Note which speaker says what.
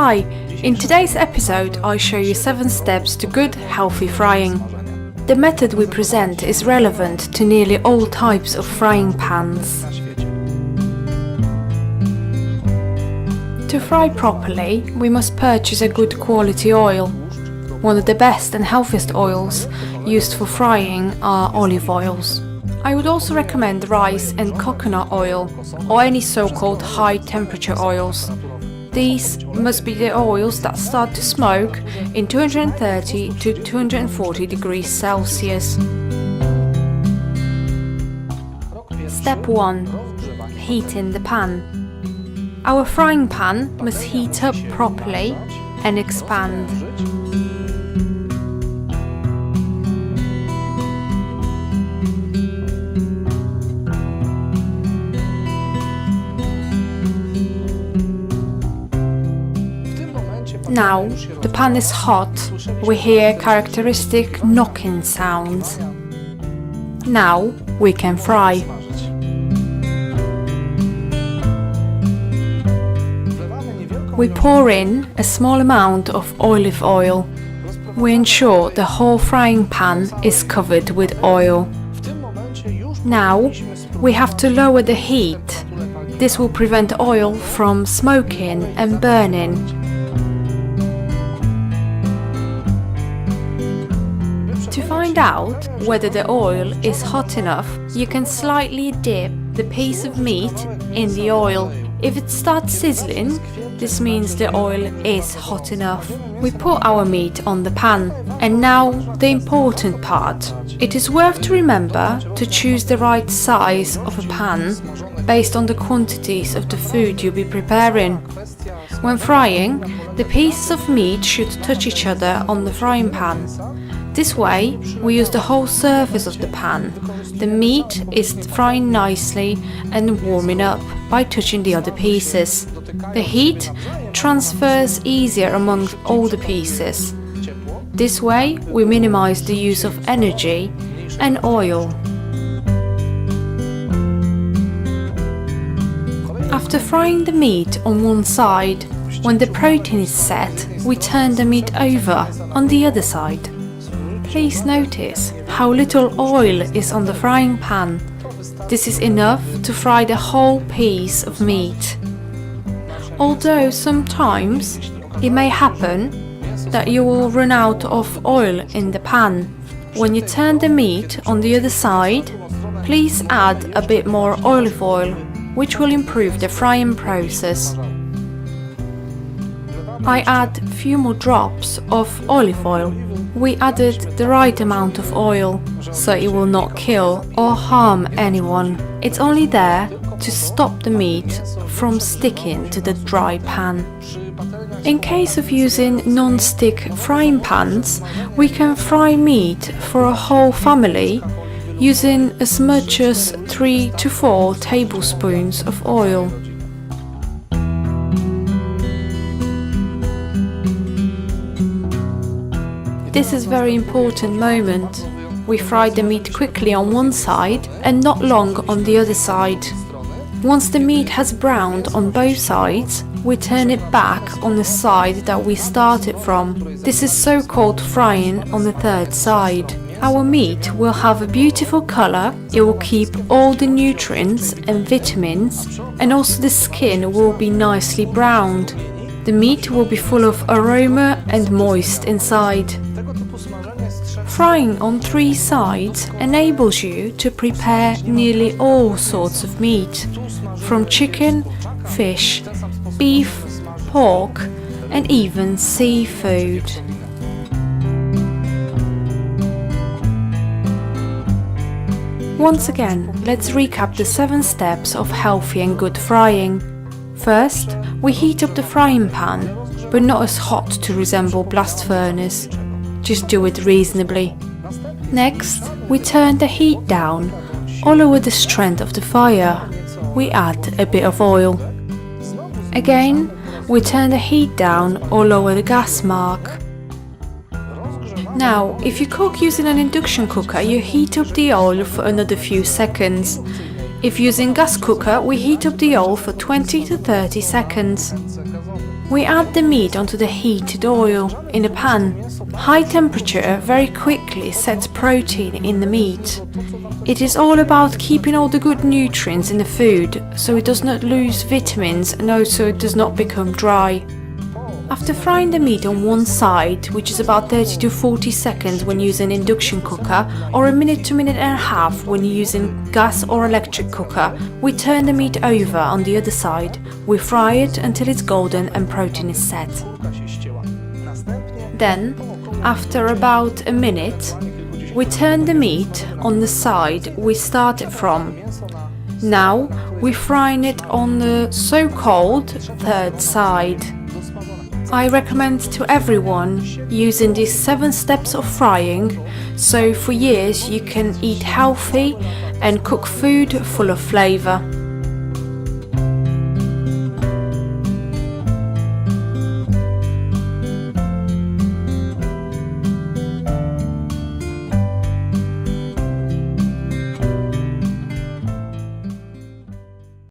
Speaker 1: Hi, in today's episode I show you 7 steps to good, healthy frying. The method we present is relevant to nearly all types of frying pans. To fry properly, we must purchase a good quality oil. One of the best and healthiest oils used for frying are olive oils. I would also recommend rice and coconut oil, or any so-called high temperature oils. These must be the oils that start to smoke in 230 to 240 degrees Celsius. Step 1. Heating the pan. Our frying pan must heat up properly and expand. Now the pan is hot, we hear characteristic knocking sounds. Now we can fry. We pour in a small amount of olive oil. We ensure the whole frying pan is covered with oil. Now we have to lower the heat. This will prevent oil from smoking and burning. To find out whether the oil is hot enough, you can slightly dip the piece of meat in the oil. If it starts sizzling, this means the oil is hot enough. We put our meat on the pan. And now the important part. It is worth to remember to choose the right size of a pan based on the quantities of the food you'll be preparing. When frying, the pieces of meat should touch each other on the frying pan. This way, we use the whole surface of the pan. The meat is frying nicely and warming up by touching the other pieces. The heat transfers easier among all the pieces. This way, we minimize the use of energy and oil. After frying the meat on one side, when the protein is set, we turn the meat over on the other side. Please notice how little oil is on the frying pan. This is enough to fry the whole piece of meat. Although sometimes it may happen that you will run out of oil in the pan. When you turn the meat on the other side, please add a bit more olive oil, which will improve the frying process. I add a few more drops of olive oil. We added the right amount of oil, so it will not kill or harm anyone. It's only there to stop the meat from sticking to the dry pan. In case of using non-stick frying pans, we can fry meat for a whole family using as much as 3 to 4 tablespoons of oil. This is a very important moment. We fry the meat quickly on one side and not long on the other side. Once the meat has browned on both sides, we turn it back on the side that we started from. This is so-called frying on the third side. Our meat will have a beautiful color, it will keep all the nutrients and vitamins, and also the skin will be nicely browned. The meat will be full of aroma and moist inside. Frying on 3 sides enables you to prepare nearly all sorts of meat, from chicken, fish, beef, pork, and even seafood. Once again, let's recap the 7 steps of healthy and good frying. First, we heat up the frying pan, but not as hot to resemble blast furnace. Just do it reasonably. Next, we turn the heat down or lower the strength of the fire. We add a bit of oil. Again, we turn the heat down or lower the gas mark. Now, if you cook using an induction cooker, you heat up the oil for another few seconds. If using gas cooker, we heat up the oil for 20 to 30 seconds. We add the meat onto the heated oil in a pan. High temperature very quickly sets protein in the meat. It is all about keeping all the good nutrients in the food so it does not lose vitamins and also it does not become dry. After frying the meat on one side, which is about 30 to 40 seconds when using an induction cooker, or a minute to minute and a half when using gas or electric cooker, we turn the meat over on the other side. We fry it until it's golden and protein is set. Then, after about a minute, we turn the meat on the side we started from. Now, we're frying it on the so-called third side. I recommend to everyone using these 7 steps of frying, so for years you can eat healthy and cook food full of flavour.